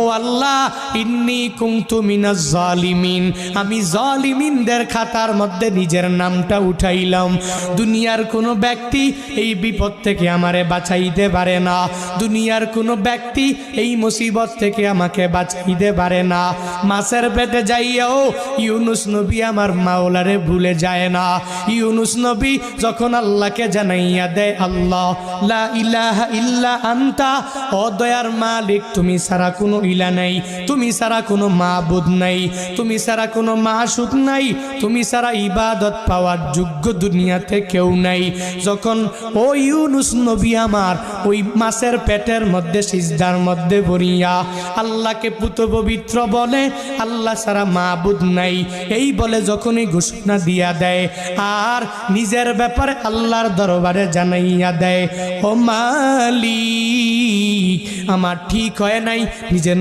ও আল্লাহ, ইন্নী কুনতু মিনাজ জালিমিন, আমি জালিমিনদের খাতার মধ্যে নিজের নামটা উঠাইলাম। দুনিয়ার কোনো ব্যক্তি এই বিপদ থেকে আমারে বাঁচাইতে পারে না, দুনিয়ার কোনো ব্যক্তি এই মুসিবত থেকে আমাকে বাঁচাইতে পারে না। মাছের পেটে যাইয়াও ইউনুস নবী আমার মাওলারে ভুলে যায় না। ইউনুস নবী যখন আল্লাহকে জানাইয়া দেয়, আল্লাহ লা ইলাহা ইল্লা আনতা, ও দয়ার মালিক তুমি ছাড়া কোনো ইলা নাই, তুমি ছাড়া কোনো মাবুদ নাই, তুমি ছাড়া কোনো মাশুক নাই, তুমি ছাড়া ইবাদত পাওয়ার যোগ্য দুনিয়াতে কেউ নাই। যখন ও ইউনুস নবী আমার ওই মাছের পেটের মধ্যে সিজদার মধ্যে পড়িয়া আল্লাহকে পুত পবিত্র বলে, আল্লাহ ছাড়া মাবুদ নাই এই বলে যখনই ঘোষণা দিয়া দেয় আর নিজের ব্যাপারে আল্লাহর দরবারে জানাইয়া দেয়, ও মালিক আমার ঠিক হয় নাই, নিজের